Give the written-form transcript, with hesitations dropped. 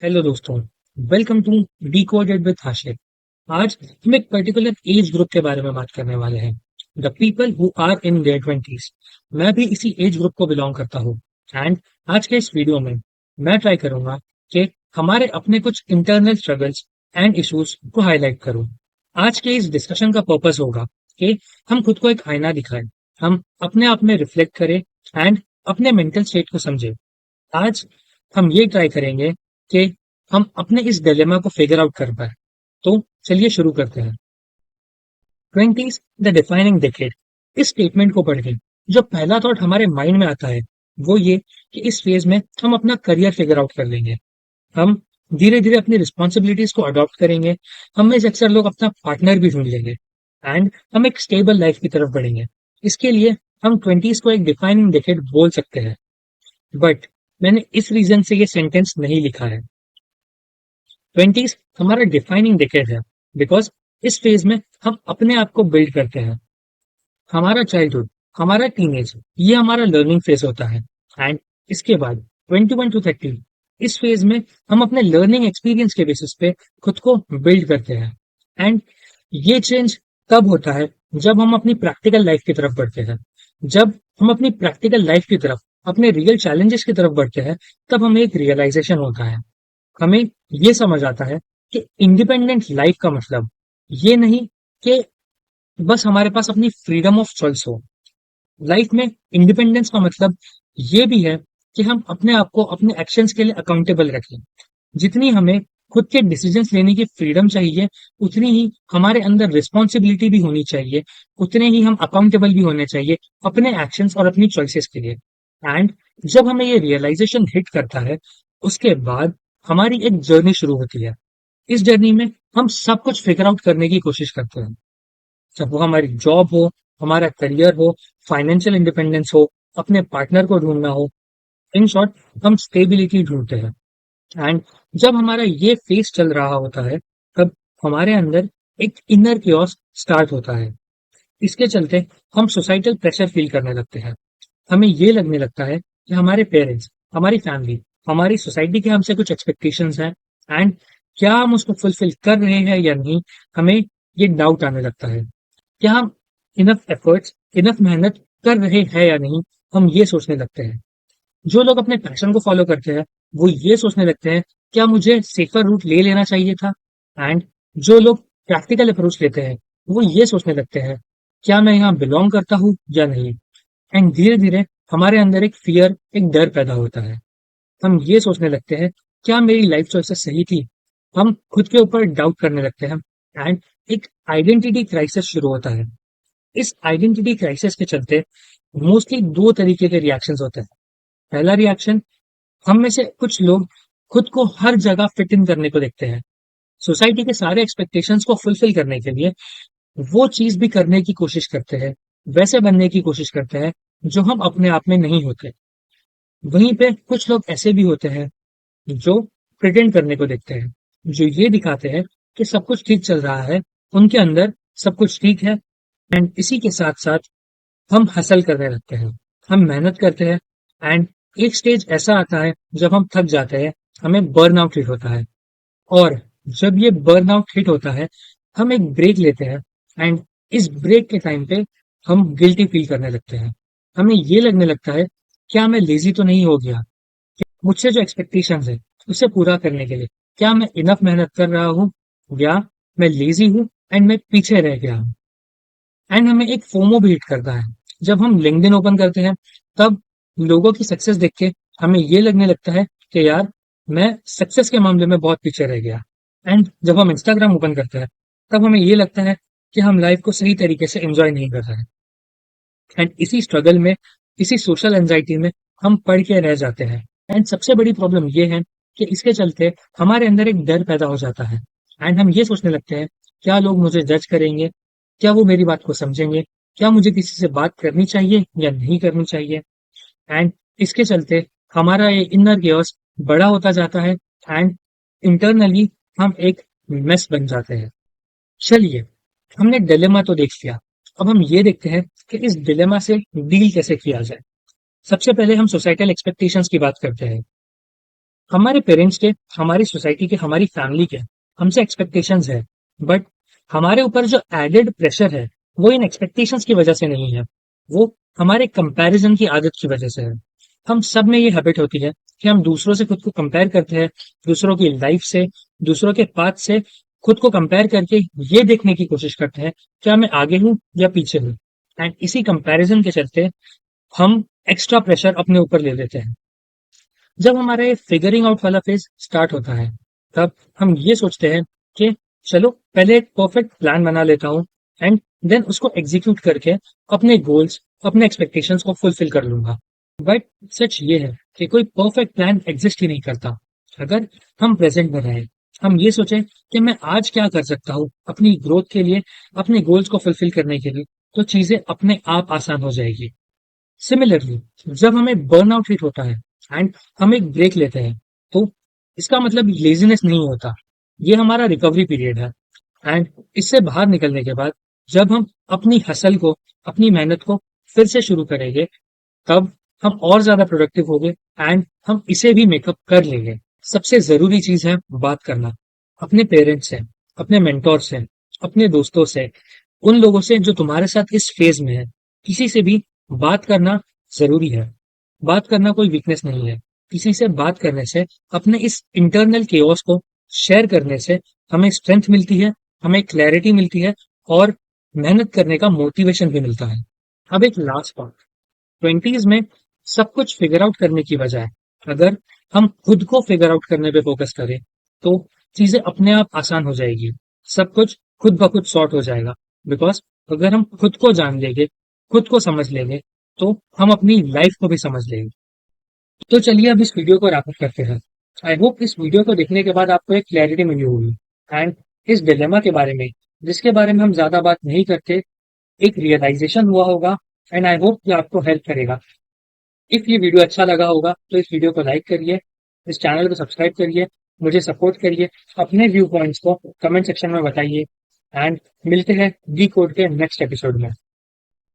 Hello दोस्तों। Welcome to decoded with Hashir. आज हम एक पर्टिकुलर एज ग्रुप के बारे में बात करने वाले हैं, the people who are in their twenties. मैं भी इसी एज ग्रुप को बिलोंग करता हूँ। एंड आज के इस वीडियो में मैं ट्राई करूंगा कि हमारे अपने कुछ इंटरनल स्ट्रगल्स एंड इश्यूज को हाईलाइट करूं। आज के इस डिस्कशन का पर्पस होगा कि हम खुद को एक आईना दिखाएं, हम अपने आप में रिफ्लेक्ट करें एंड अपने मेंटल स्टेट को समझें। आज हम ये ट्राई करेंगे कि हम अपने इस डिलेमा को फिगर आउट कर पाए। तो चलिए शुरू करते हैं। Twenties the defining decade. इस स्टेटमेंट को पढ़ के जो पहला थॉट हमारे माइंड में आता है वो ये कि इस फेज में हम अपना करियर फिगर आउट कर लेंगे। हम धीरे धीरे अपनी रिस्पॉन्सिबिलिटीज को अडॉप्ट करेंगे। हम में से अक्सर लोग अपना पार्टनर भी ढूंढ लेंगे एंड हम एक स्टेबल लाइफ की तरफ बढ़ेंगे। इसके लिए हम ट्वेंटीज को एक डिफाइनिंग डिकेड बोल सकते हैं। बट मैंने इस रीजन से ये सेंटेंस नहीं लिखा है। ट्वेंटीज हमारा डिफाइनिंग डिकेड है बिकॉज इस फेज में हम अपने आप को बिल्ड करते हैं। हमारा चाइल्डहुड, हमारा टीनेज, ये हमारा लर्निंग फेज होता है। एंड इसके बाद 21 to 30, इस फेज में हम अपने लर्निंग एक्सपीरियंस के बेसिस पे खुद को बिल्ड करते हैं। एंड ये चेंज तब होता है जब हम अपनी प्रैक्टिकल लाइफ की तरफ बढ़ते हैं। जब हम अपनी प्रैक्टिकल लाइफ की तरफ, अपने रियल चैलेंजेस की तरफ बढ़ते हैं, तब हमें एक रियलाइजेशन होता है। हमें ये समझ आता है कि इंडिपेंडेंट लाइफ का मतलब ये नहीं कि बस हमारे पास अपनी फ्रीडम ऑफ चॉइस हो। लाइफ में इंडिपेंडेंस का मतलब ये भी है कि हम अपने आप को अपने एक्शंस के लिए अकाउंटेबल रखें। जितनी हमें खुद के डिसीजंस लेने की फ्रीडम चाहिए, उतनी ही हमारे अंदर रिस्पॉन्सिबिलिटी भी होनी चाहिए, उतने ही हम अकाउंटेबल भी होने चाहिए अपने एक्शंस और अपनी चॉइसेस के लिए। एंड जब हमें ये रियलाइजेशन हिट करता है, उसके बाद हमारी एक जर्नी शुरू होती है। इस जर्नी में हम सब कुछ फिगर आउट करने की कोशिश करते हैं, चाहे वो हमारी जॉब हो, हमारा करियर हो, फाइनेंशियल इंडिपेंडेंस हो, अपने पार्टनर को ढूंढना हो। इन शॉर्ट, हम स्टेबिलिटी ढूंढते हैं। एंड जब हमारा ये फेस चल रहा होता है, तब हमारे अंदर एक इनर कियोस स्टार्ट होता है। इसके चलते हम सोसाइटल प्रेशर फील करने लगते हैं। हमें ये लगने लगता है कि हमारे पेरेंट्स, हमारी फैमिली, हमारी सोसाइटी के हमसे कुछ एक्सपेक्टेशंस हैं एंड क्या हम उसको फुलफिल कर रहे हैं या नहीं। हमें ये डाउट आने लगता है, क्या हम इनफ एफर्ट्स, इनफ मेहनत कर रहे हैं या नहीं। हम ये सोचने लगते हैं। जो लोग अपने पैशन को फॉलो करते हैं, वो ये सोचने लगते हैं, क्या मुझे सेफर रूट ले लेना चाहिए था। एंड जो लोग प्रैक्टिकल अप्रोच लेते हैं, वो ये सोचने लगते हैं, क्या मैं यहाँ बिलोंग करता हूँ या नहीं। एंड धीरे धीरे हमारे अंदर एक फियर, एक डर पैदा होता है। हम ये सोचने लगते हैं, क्या मेरी लाइफ चॉइसेस सही थी। हम खुद के ऊपर डाउट करने लगते हैं। एंड एक आइडेंटिटी क्राइसिस शुरू होता है। इस आइडेंटिटी क्राइसिस के चलते मोस्टली दो तरीके के रिएक्शंस होते हैं। पहला रिएक्शन, हम में से कुछ लोग खुद को हर जगह फिट इन करने को देखते हैं। सोसाइटी के सारे एक्सपेक्टेशंस को फुलफिल करने के लिए वो चीज भी करने की कोशिश करते हैं, वैसे बनने की कोशिश करते हैं जो हम अपने आप में नहीं होते। वहीं पे कुछ लोग ऐसे भी होते हैं जो प्रिटेंड करने को देखते हैं, जो ये दिखाते हैं कि सब कुछ ठीक चल रहा है, उनके अंदर सब कुछ ठीक है। एंड इसी के साथ साथ हम हसल करने लगते हैं, हम मेहनत करते हैं। एंड एक स्टेज ऐसा आता है जब हम थक जाते हैं, हमें बर्नआउट हिट होता है। और जब ये बर्नआउट हिट होता है, हम एक ब्रेक लेते हैं। एंड इस ब्रेक के टाइम पे हम गिल्टी फील करने लगते हैं। हमें ये लगने लगता है, क्या मैं लेजी तो नहीं हो गया। मुझसे जो एक्सपेक्टेशंस है उसे पूरा करने के लिए क्या मैं इनफ मेहनत कर रहा हूँ, या मैं लेजी हूँ एंड मैं पीछे रह गया हूँ। एंड हमें एक फोमो भी हिट करता है। जब हम लिंक्डइन ओपन करते हैं, तब लोगों की सक्सेस देख के हमें ये लगने लगता है कि यार, मैं सक्सेस के मामले में बहुत पीछे रह गया। एंड जब हम इंस्टाग्राम ओपन करते हैं, तब हमें ये लगता है कि हम लाइफ को सही तरीके से एंजॉय नहीं कर रहे हैं। एंड इसी स्ट्रगल में, इसी सोशल एंजाइटी में हम पढ़ के रह जाते हैं। एंड सबसे बड़ी प्रॉब्लम ये है कि इसके चलते हमारे अंदर एक डर पैदा हो जाता है। एंड हम ये सोचने लगते हैं, क्या लोग मुझे जज करेंगे, क्या वो मेरी बात को समझेंगे, क्या मुझे किसी से बात करनी चाहिए या नहीं करनी चाहिए। एंड इसके चलते हमारा ये इनर केओस बड़ा होता जाता है। एंड इंटरनली हम एक मेस बन जाते हैं। चलिए, हमने डिलेमा तो देख लिया। अब हम ये देखते हैं कि इस डिलेमा से डील कैसे किया जाए। सबसे पहले हम सोसाइटल एक्सपेक्टेशंस की बात करते हैं। हमारे पेरेंट्स के, हमारी सोसाइटी के, हमारी फैमिली के हमसे एक्सपेक्टेशंस है, बट हमारे ऊपर जो एडेड प्रेशर है वो इन एक्सपेक्टेशंस की वजह से नहीं है, वो हमारे कंपैरिजन की आदत की वजह से है। हम सब में ये हैबिट होती है कि हम दूसरों से खुद को कंपेयर करते हैं, दूसरों की लाइफ से, दूसरों के पाथ से खुद को कंपेयर करके ये देखने की कोशिश करते हैं क्या मैं आगे हूँ या पीछे हूँ। एंड इसी कंपैरिजन के चलते हम एक्स्ट्रा प्रेशर अपने ऊपर ले लेते हैं। जब हमारा ये फिगरिंग आउट वाला फेज स्टार्ट होता है, तब हम ये सोचते हैं कि चलो पहले एक परफेक्ट प्लान बना लेता हूँ एंड देन उसको एग्जीक्यूट करके अपने गोल्स, अपने एक्सपेक्टेशंस को फुलफिल कर लूंगा। बट सच ये है कि कोई परफेक्ट प्लान एग्जिस्ट ही नहीं करता। अगर हम प्रेजेंट में रहें, हम ये सोचें कि मैं आज क्या कर सकता हूँ अपनी ग्रोथ के लिए, अपने गोल्स को फुलफिल करने के लिए, तो चीजें अपने आप आसान हो जाएगी। सिमिलरली, जब हमें बर्नआउट हिट होता है एंड हम एक ब्रेक लेते हैं, तो इसका मतलब लेजीनेस नहीं होता, ये हमारा रिकवरी पीरियड है। एंड इससे बाहर निकलने के बाद जब हम अपनी हसल को, अपनी मेहनत को फिर से शुरू करेंगे, तब हम और ज्यादा प्रोडक्टिव होंगे एंड हम इसे भी मेकअप कर लेंगे। सबसे जरूरी चीज है बात करना, अपने पेरेंट्स से, अपने मेंटोर से, अपने दोस्तों से, उन लोगों से जो तुम्हारे साथ इस फेज में है, किसी से भी बात करना जरूरी है। बात करना कोई वीकनेस नहीं है। किसी से बात करने से, अपने इस इंटरनल केओस को शेयर करने से हमें स्ट्रेंथ मिलती है, हमें क्लैरिटी मिलती है और मेहनत करने का मोटिवेशन भी मिलता है। अब एक लास्ट पॉइंट, ट्वेंटीज में सब कुछ फिगर आउट करने की बजाय अगर हम खुद को फिगर आउट करने पे फोकस करें, तो चीजें अपने आप आसान हो जाएगी। सब कुछ खुद ब खुद सॉर्ट हो जाएगा। बिकॉज अगर हम खुद को जान लेंगे, खुद को समझ लेंगे, तो हम अपनी लाइफ को भी समझ लेंगे। तो चलिए अब इस वीडियो को रैप अप करते हैं। आई होप इस वीडियो को देखने के बाद आपको एक क्लैरिटी मिली होगी एंड इस डिलेमा के बारे में, जिसके बारे में हम ज्यादा बात नहीं करते, एक रियलाइजेशन हुआ होगा। एंड आई होप कि आपको हेल्प करेगा। इफ ये वीडियो अच्छा लगा होगा तो इस वीडियो को लाइक करिए, इस चैनल को सब्सक्राइब करिए, मुझे सपोर्ट करिए, अपने व्यू पॉइंट्स को कमेंट सेक्शन में बताइए एंड मिलते हैं डी कोड के नेक्स्ट एपिसोड में।